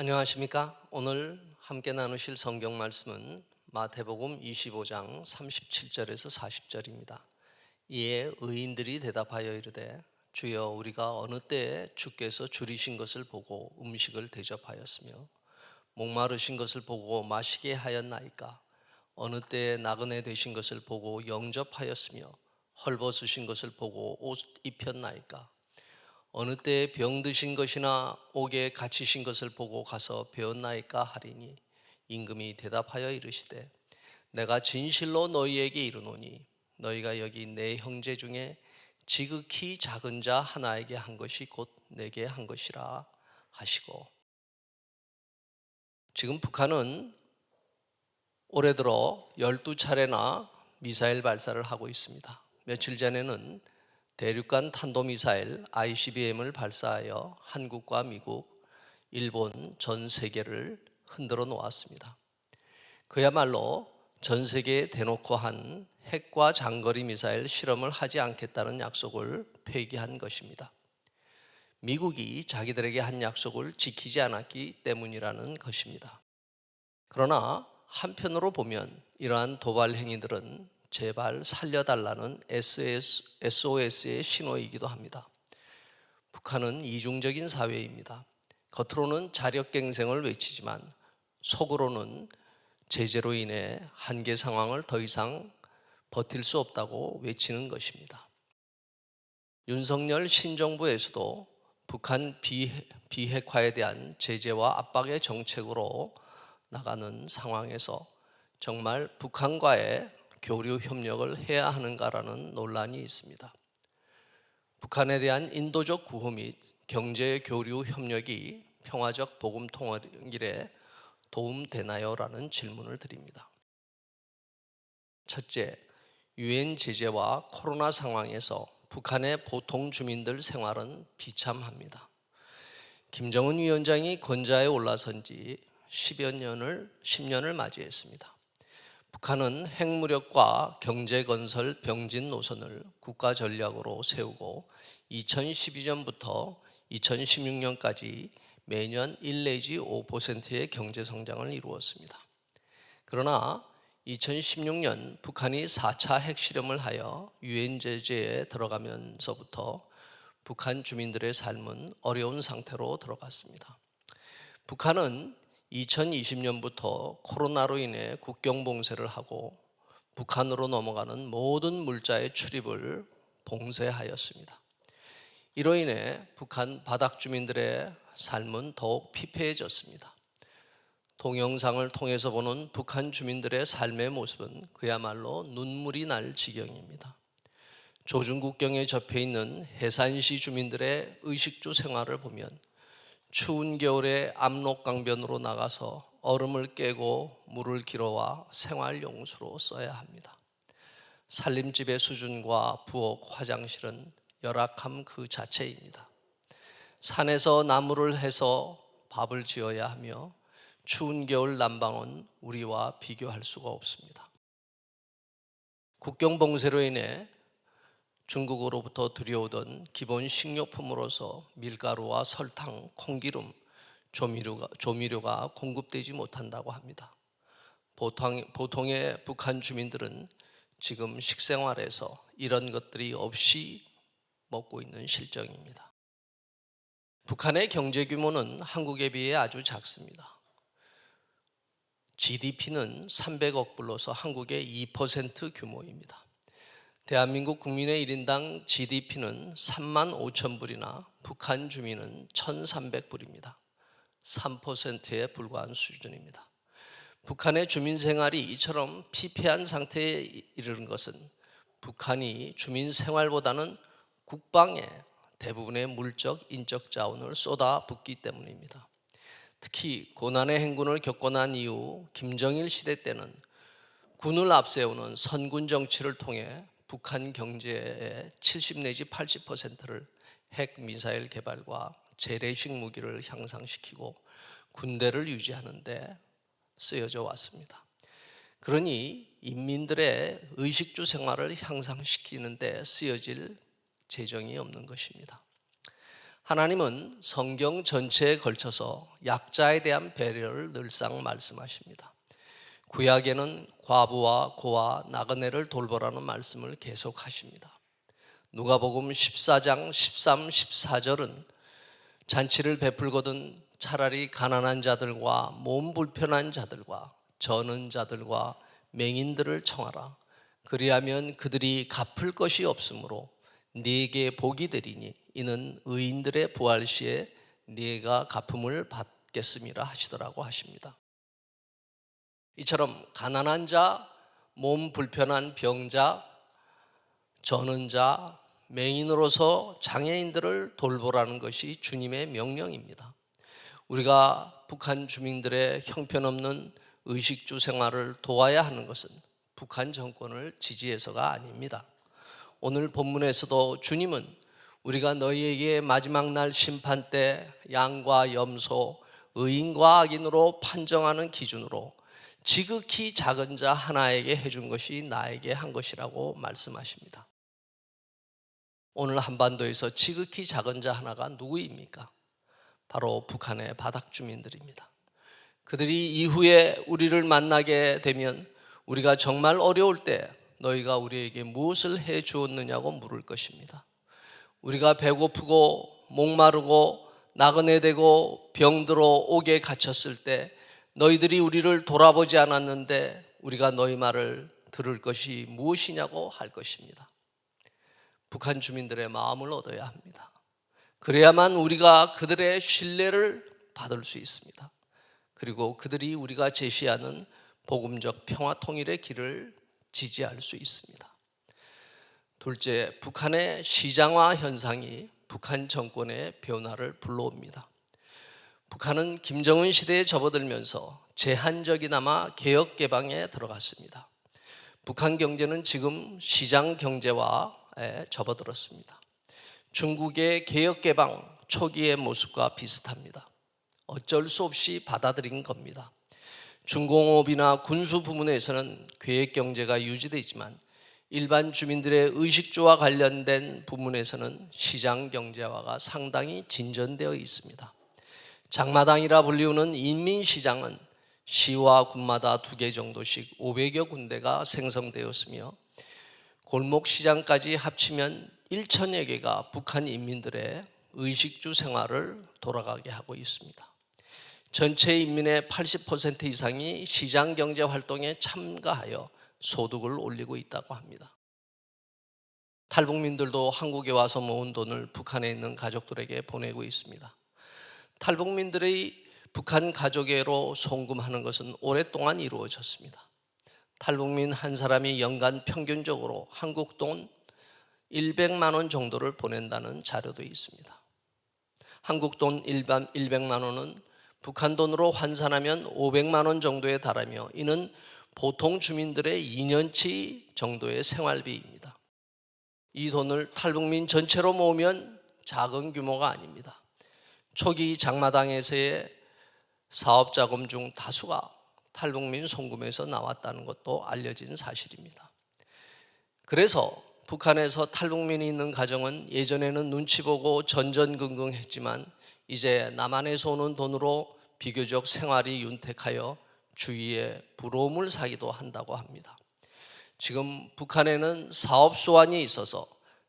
안녕하십니까? 오늘 함께 나누실 성경 말씀은 마태복음 25장 37절에서 40절입니다. 이에 의인들이 대답하여 이르되 주여 우리가 어느 때에 주께서 줄이신 것을 보고 음식을 대접하였으며 목마르신 것을 보고 마시게 하였나이까? 어느 때에 나그네 되신 것을 보고 영접하였으며 헐벗으신 것을 보고 옷 입혔나이까? 어느 때에 병드신 것이나 옥에 갇히신 것을 보고 가서 배웠나이까 하리니 임금이 대답하여 이르시되 내가 진실로 너희에게 이르노니 너희가 여기 내 형제 중에 지극히 작은 자 하나에게 한 것이 곧 내게 한 것이라 하시고. 지금 북한은 올해 들어 12차례나 미사일 발사를 하고 있습니다. 며칠 전에는 대륙간 탄도미사일 ICBM을 발사하여 한국과 미국, 일본, 전 세계를 흔들어 놓았습니다. 그야말로 전 세계에 대놓고 한 핵과 장거리 미사일 실험을 하지 않겠다는 약속을 폐기한 것입니다. 미국이 자기들에게 한 약속을 지키지 않았기 때문이라는 것입니다. 그러나 한편으로 보면 이러한 도발 행위들은 제발 살려달라는 SOS의 신호이기도 합니다. 북한은 이중적인 사회입니다. 겉으로는 자력갱생을 외치지만 속으로는 제재로 인해 한계 상황을 더 이상 버틸 수 없다고 외치는 것입니다. 윤석열 신정부에서도 북한 비핵화에 대한 제재와 압박의 정책으로 나가는 상황에서 정말 북한과의 교류 협력을 해야 하는가라는 논란이 있습니다. 북한에 대한 인도적 구호 및 경제 교류 협력이 평화적 복음 통일에 도움되나요? 라는 질문을 드립니다. 첫째, 유엔 제재와 코로나 상황에서 북한의 보통 주민들 생활은 비참합니다. 김정은 위원장이 권좌에 올라선 지 10년을 맞이했습니다. 북한은 핵무력과 경제건설 병진 노선을 국가 전략으로 세우고 2012년부터 2016년까지 매년 1 내지 5%의 경제성장을 이루었습니다. 그러나 2016년 북한이 4차 핵실험을 하여 유엔 제재에 들어가면서부터 북한 주민들의 삶은 어려운 상태로 들어갔습니다. 북한은 2020년부터 코로나로 인해 국경 봉쇄를 하고 북한으로 넘어가는 모든 물자의 출입을 봉쇄하였습니다. 이로 인해 북한 바닥 주민들의 삶은 더욱 피폐해졌습니다. 동영상을 통해서 보는 북한 주민들의 삶의 모습은 그야말로 눈물이 날 지경입니다. 조중국경에 접해 있는 해산시 주민들의 의식주 생활을 보면 추운 겨울에 압록강변으로 나가서 얼음을 깨고 물을 길어와 생활용수로 써야 합니다. 살림집의 수준과 부엌, 화장실은 열악함 그 자체입니다. 산에서 나무를 해서 밥을 지어야 하며 추운 겨울 난방은 우리와 비교할 수가 없습니다. 국경 봉쇄로 인해 중국으로부터 들여오던 기본 식료품으로서 밀가루와 설탕, 콩기름, 조미료가 공급되지 못한다고 합니다. 보통의 북한 주민들은 지금 식생활에서 이런 것들이 없이 먹고 있는 실정입니다. 북한의 경제 규모는 한국에 비해 아주 작습니다. GDP는 300억 불로서 한국의 2% 규모입니다. 대한민국 국민의 1인당 GDP는 3만 5천 불이나 북한 주민은 1,300불입니다. 3%에 불과한 수준입니다. 북한의 주민 생활이 이처럼 피폐한 상태에 이르는 것은 북한이 주민 생활보다는 국방에 대부분의 물적, 인적 자원을 쏟아붓기 때문입니다. 특히 고난의 행군을 겪고 난 이후 김정일 시대 때는 군을 앞세우는 선군 정치를 통해 북한 경제의 70 내지 80%를 핵 미사일 개발과 재래식 무기를 향상시키고 군대를 유지하는 데 쓰여져 왔습니다. 그러니 인민들의 의식주 생활을 향상시키는 데 쓰여질 재정이 없는 것입니다. 하나님은 성경 전체에 걸쳐서 약자에 대한 배려를 늘상 말씀하십니다. 구약에는 과부와 고아, 나그네를 돌보라는 말씀을 계속하십니다. 누가복음 14장 13, 14절은 잔치를 베풀거든 차라리 가난한 자들과 몸 불편한 자들과 저는 자들과 맹인들을 청하라. 그리하면 그들이 갚을 것이 없으므로 네게 복이 되리니 이는 의인들의 부활 시에 네가 갚음을 받겠음이라 하시더라고 하십니다. 이처럼 가난한 자, 몸 불편한 병자, 저는 자, 맹인으로서 장애인들을 돌보라는 것이 주님의 명령입니다. 우리가 북한 주민들의 형편없는 의식주 생활을 도와야 하는 것은 북한 정권을 지지해서가 아닙니다. 오늘 본문에서도 주님은 우리가 너희에게 마지막 날 심판 때 양과 염소, 의인과 악인으로 판정하는 기준으로 지극히 작은 자 하나에게 해준 것이 나에게 한 것이라고 말씀하십니다. 오늘 한반도에서 지극히 작은 자 하나가 누구입니까? 바로 북한의 바닥 주민들입니다. 그들이 이후에 우리를 만나게 되면 우리가 정말 어려울 때 너희가 우리에게 무엇을 해 주었느냐고 물을 것입니다. 우리가 배고프고 목마르고 나그네되고 병들어 옥에 갇혔을 때 너희들이 우리를 돌아보지 않았는데 우리가 너희 말을 들을 것이 무엇이냐고 할 것입니다. 북한 주민들의 마음을 얻어야 합니다. 그래야만 우리가 그들의 신뢰를 받을 수 있습니다. 그리고 그들이 우리가 제시하는 복음적 평화 통일의 길을 지지할 수 있습니다. 둘째, 북한의 시장화 현상이 북한 정권의 변화를 불러옵니다. 북한은 김정은 시대에 접어들면서 제한적이나마 개혁 개방에 들어갔습니다. 북한 경제는 지금 시장 경제화에 접어들었습니다. 중국의 개혁 개방 초기의 모습과 비슷합니다. 어쩔 수 없이 받아들인 겁니다. 중공업이나 군수 부문에서는 계획 경제가 유지되지만 일반 주민들의 의식주와 관련된 부문에서는 시장 경제화가 상당히 진전되어 있습니다. 장마당이라 불리우는 인민시장은 시와 군마다 2개 정도씩 500여 군데가 생성되었으며 골목시장까지 합치면 1,000여 개가 북한 인민들의 의식주 생활을 돌아가게 하고 있습니다. 전체 인민의 80% 이상이 시장경제 활동에 참가하여 소득을 올리고 있다고 합니다. 탈북민들도 한국에 와서 모은 돈을 북한에 있는 가족들에게 보내고 있습니다. 탈북민들의 북한 가족회로 송금하는 것은 오랫동안 이루어졌습니다. 탈북민 한 사람이 연간 평균적으로 한국 돈 100만 원 정도를 보낸다는 자료도 있습니다. 한국 돈 100만 원은 북한 돈으로 환산하면 500만 원 정도에 달하며 이는 보통 주민들의 2년치 정도의 생활비입니다. 이 돈을 탈북민 전체로 모으면 작은 규모가 아닙니다. 초기 장마당에서의 사업자금 중 다수가 탈북민 송금에서 나왔다는 것도 알려진 사실입니다. 그래서 북한에서 탈북민이 있는 가정은 예전에는 눈치 보고 전전긍긍했지만 이제 남한에서 오는 돈으로 비교적 생활이 윤택하여 주위에 부러움을 사기도 한다고 합니다. 지금 북한에는 사업 소환이 있어서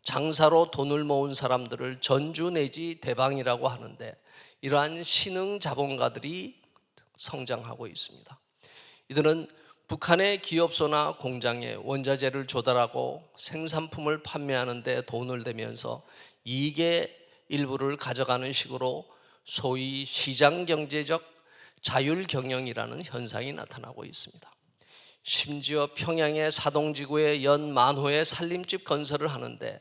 장사로 돈을 모은 사람들을 전주 내지 대방이라고 하는데 이러한 신흥 자본가들이 성장하고 있습니다. 이들은 북한의 기업소나 공장에 원자재를 조달하고 생산품을 판매하는 데 돈을 대면서 이익의 일부를 가져가는 식으로 소위 시장경제적 자율경영이라는 현상이 나타나고 있습니다. 심지어 평양의 사동지구에 연 만호의 살림집 건설을 하는데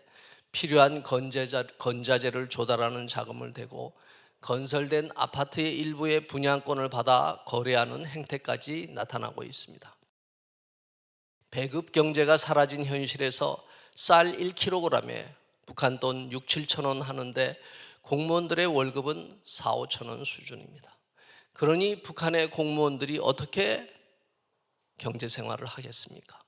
필요한 건자재를 조달하는 자금을 대고 건설된 아파트의 일부의 분양권을 받아 거래하는 행태까지 나타나고 있습니다. 배급 경제가 사라진 현실에서 쌀 1kg에 북한 돈 6, 7천 원 하는데 공무원들의 월급은 4, 5천 원 수준입니다. 그러니 북한의 공무원들이 어떻게 경제생활을 하겠습니까?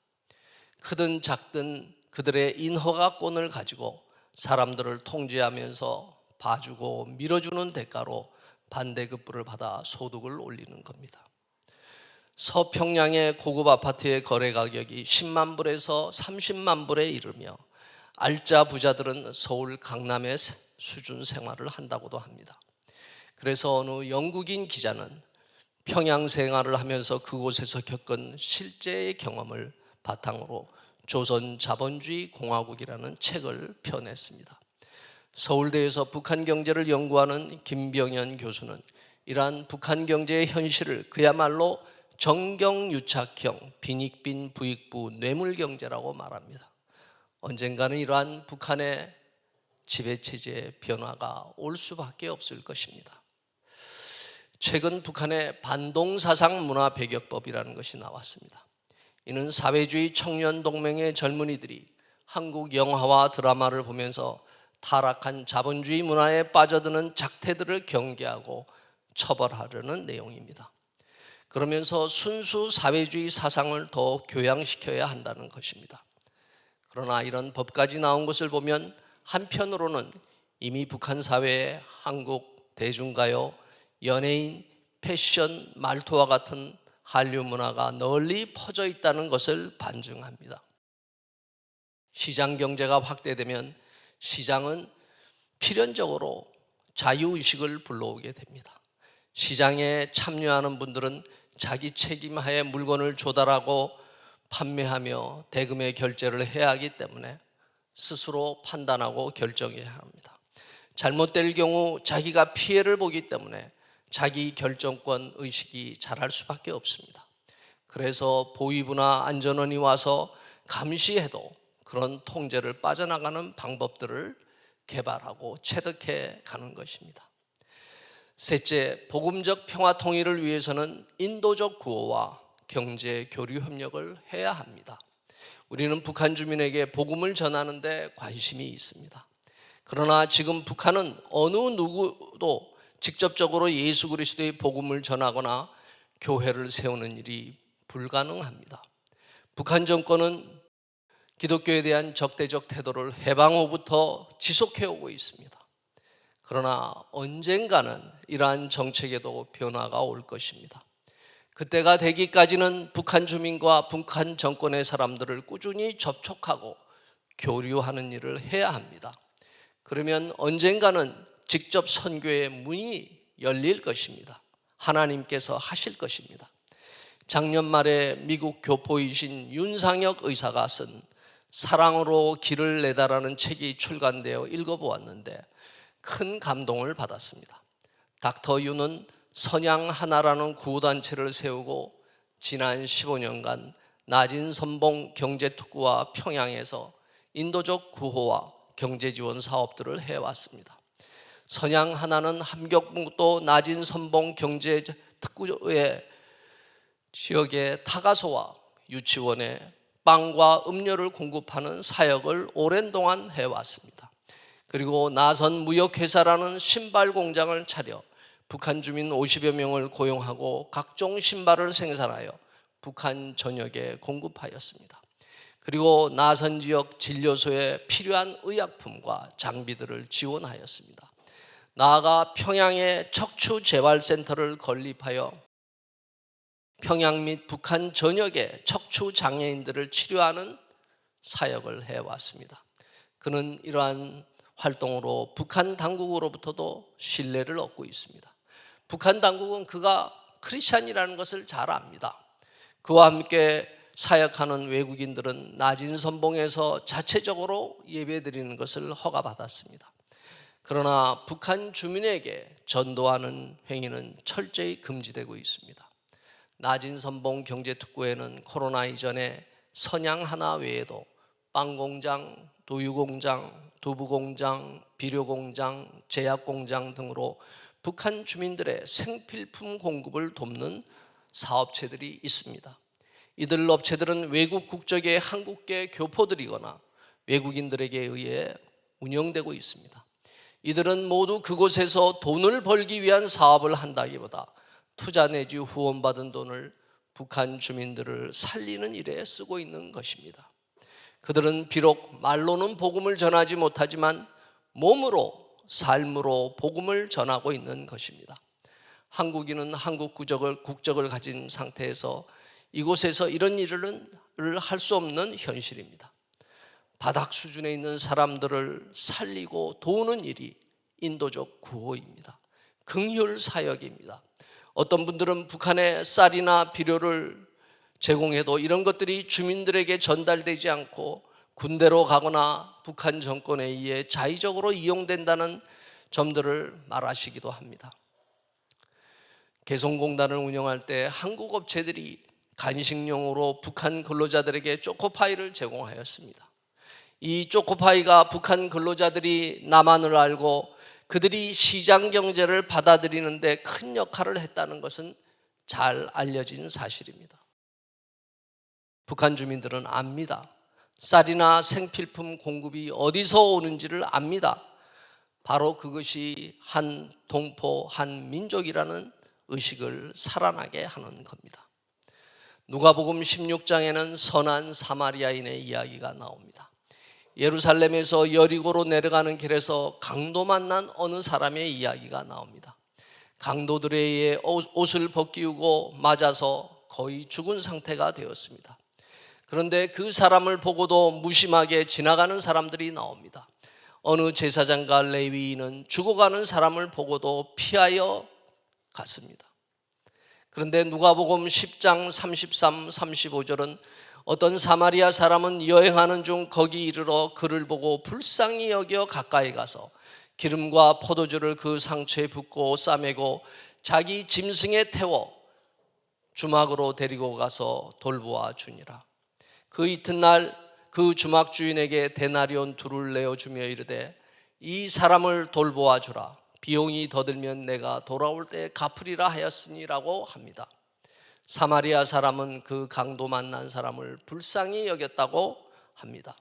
크든 작든 그들의 인허가권을 가지고 사람들을 통제하면서 봐주고 밀어주는 대가로 반대급부를 받아 소득을 올리는 겁니다. 서평양의 고급 아파트의 거래 가격이 10만 불에서 30만 불에 이르며 알짜 부자들은 서울 강남의 수준 생활을 한다고도 합니다. 그래서 어느 영국인 기자는 평양 생활을 하면서 그곳에서 겪은 실제의 경험을 바탕으로 조선 자본주의 공화국이라는 책을 펴냈습니다. 서울대에서 북한 경제를 연구하는 김병현 교수는 이러한 북한 경제의 현실을 그야말로 정경유착형 빈익빈 부익부 뇌물경제라고 말합니다. 언젠가는 이러한 북한의 지배체제의 변화가 올 수밖에 없을 것입니다. 최근 북한의 반동사상 문화 배격법이라는 것이 나왔습니다. 이는 사회주의 청년동맹의 젊은이들이 한국 영화와 드라마를 보면서 타락한 자본주의 문화에 빠져드는 작태들을 경계하고 처벌하려는 내용입니다. 그러면서 순수 사회주의 사상을 더 교양시켜야 한다는 것입니다. 그러나 이런 법까지 나온 것을 보면 한편으로는 이미 북한 사회에 한국 대중가요, 연예인, 패션, 말투와 같은 한류 문화가 널리 퍼져 있다는 것을 반증합니다. 시장 경제가 확대되면 시장은 필연적으로 자유의식을 불러오게 됩니다. 시장에 참여하는 분들은 자기 책임하에 물건을 조달하고 판매하며 대금의 결제를 해야 하기 때문에 스스로 판단하고 결정해야 합니다. 잘못될 경우 자기가 피해를 보기 때문에 자기 결정권 의식이 자랄 수밖에 없습니다. 그래서 보위부나 안전원이 와서 감시해도 그런 통제를 빠져나가는 방법들을 개발하고 체득해 가는 것입니다. 셋째, 복음적 평화 통일을 위해서는 인도적 구호와 경제 교류 협력을 해야 합니다. 우리는 북한 주민에게 복음을 전하는 데 관심이 있습니다. 그러나 지금 북한은 어느 누구도 직접적으로 예수 그리스도의 복음을 전하거나 교회를 세우는 일이 불가능합니다. 북한 정권은 기독교에 대한 적대적 태도를 해방 후부터 지속해 오고 있습니다. 그러나 언젠가는 이러한 정책에도 변화가 올 것입니다. 그때가 되기까지는 북한 주민과 북한 정권의 사람들을 꾸준히 접촉하고 교류하는 일을 해야 합니다. 그러면 언젠가는 직접 선교의 문이 열릴 것입니다. 하나님께서 하실 것입니다. 작년 말에 미국 교포이신 윤상혁 의사가 쓴 사랑으로 길을 내다라는 책이 출간되어 읽어보았는데 큰 감동을 받았습니다. 닥터 유는 선양 하나라는 구호단체를 세우고 지난 15년간 낮은 선봉 경제특구와 평양에서 인도적 구호와 경제지원 사업들을 해왔습니다. 선양 하나는 함경북도 낮은 선봉 경제특구의 지역의 타가소와 유치원에 빵과 음료를 공급하는 사역을 오랜 동안 해왔습니다. 그리고 나선 무역회사라는 신발 공장을 차려 북한 주민 50여 명을 고용하고 각종 신발을 생산하여 북한 전역에 공급하였습니다. 그리고 나선 지역 진료소에 필요한 의약품과 장비들을 지원하였습니다. 나아가 평양에 척추재활센터를 건립하여 평양 및 북한 전역의 척추 장애인들을 치료하는 사역을 해왔습니다. 그는 이러한 활동으로 북한 당국으로부터도 신뢰를 얻고 있습니다. 북한 당국은 그가 크리스찬이라는 것을 잘 압니다. 그와 함께 사역하는 외국인들은 낮은 선봉에서 자체적으로 예배드리는 것을 허가받았습니다. 그러나 북한 주민에게 전도하는 행위는 철저히 금지되고 있습니다. 낮은 선봉 경제특구에는 코로나 이전에 선양 하나 외에도 빵공장, 도유공장, 두부공장, 비료공장, 제약공장 등으로 북한 주민들의 생필품 공급을 돕는 사업체들이 있습니다. 이들 업체들은 외국 국적의 한국계 교포들이거나 외국인들에게 의해 운영되고 있습니다. 이들은 모두 그곳에서 돈을 벌기 위한 사업을 한다기보다 투자 내지 후원받은 돈을 북한 주민들을 살리는 일에 쓰고 있는 것입니다. 그들은 비록 말로는 복음을 전하지 못하지만 몸으로 삶으로 복음을 전하고 있는 것입니다. 한국인은 한국 국적을 가진 상태에서 이곳에서 이런 일을 할 수 없는 현실입니다. 바닥 수준에 있는 사람들을 살리고 도우는 일이 인도적 구호입니다. 긍휼 사역입니다. 어떤 분들은 북한에 쌀이나 비료를 제공해도 이런 것들이 주민들에게 전달되지 않고 군대로 가거나 북한 정권에 의해 자의적으로 이용된다는 점들을 말하시기도 합니다. 개성공단을 운영할 때 한국 업체들이 간식용으로 북한 근로자들에게 초코파이를 제공하였습니다. 이 초코파이가 북한 근로자들이 남한을 알고 그들이 시장 경제를 받아들이는데 큰 역할을 했다는 것은 잘 알려진 사실입니다. 북한 주민들은 압니다. 쌀이나 생필품 공급이 어디서 오는지를 압니다. 바로 그것이 한 동포, 한 민족이라는 의식을 살아나게 하는 겁니다. 누가복음 16장에는 선한 사마리아인의 이야기가 나옵니다. 예루살렘에서 여리고로 내려가는 길에서 강도 만난 어느 사람의 이야기가 나옵니다. 강도들에 의해 옷을 벗기우고 맞아서 거의 죽은 상태가 되었습니다. 그런데 그 사람을 보고도 무심하게 지나가는 사람들이 나옵니다. 어느 제사장과 레위인은 죽어가는 사람을 보고도 피하여 갔습니다. 그런데 누가복음 10장 33, 35절은 어떤 사마리아 사람은 여행하는 중 거기 이르러 그를 보고 불쌍히 여겨 가까이 가서 기름과 포도주를 그 상처에 붓고 싸매고 자기 짐승에 태워 주막으로 데리고 가서 돌보아 주니라. 그 이튿날 그 주막 주인에게 데나리온 2를 내어주며 이르되 이 사람을 돌보아 주라. 비용이 더 들면 내가 돌아올 때 갚으리라 하였으니라고 합니다. 사마리아 사람은 그 강도 만난 사람을 불쌍히 여겼다고 합니다.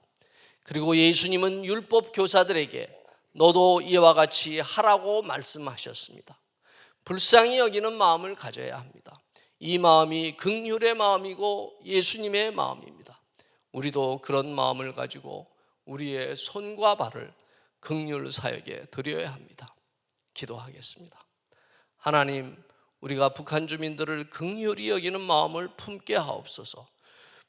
그리고 예수님은 율법 교사들에게 너도 이와 같이 하라고 말씀하셨습니다. 불쌍히 여기는 마음을 가져야 합니다. 이 마음이 긍휼의 마음이고 예수님의 마음입니다. 우리도 그런 마음을 가지고 우리의 손과 발을 긍휼 사역에 드려야 합니다. 기도하겠습니다. 하나님, 우리가 북한 주민들을 긍휼히 여기는 마음을 품게 하옵소서.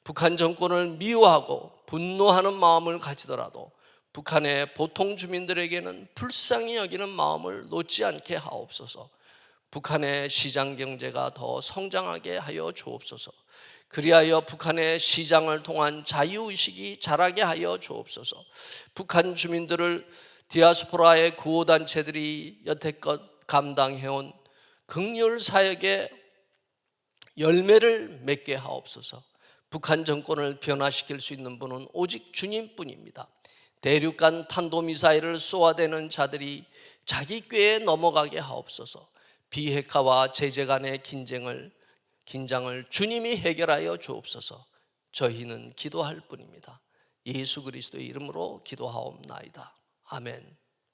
북한 정권을 미워하고 분노하는 마음을 가지더라도 북한의 보통 주민들에게는 불쌍히 여기는 마음을 놓지 않게 하옵소서. 북한의 시장 경제가 더 성장하게 하여 주옵소서. 그리하여 북한의 시장을 통한 자유의식이 자라게 하여 주옵소서. 북한 주민들을 디아스포라의 구호단체들이 여태껏 감당해온 긍휼 사역의 열매를 맺게 하옵소서. 북한 정권을 변화시킬 수 있는 분은 오직 주님뿐입니다. 대륙간 탄도미사일을 쏘아대는 자들이 자기 꾀에 넘어가게 하옵소서. 비핵화와 제재 간의 긴장을 주님이 해결하여 주옵소서. 저희는 기도할 뿐입니다. 예수 그리스도의 이름으로 기도하옵나이다. 아멘.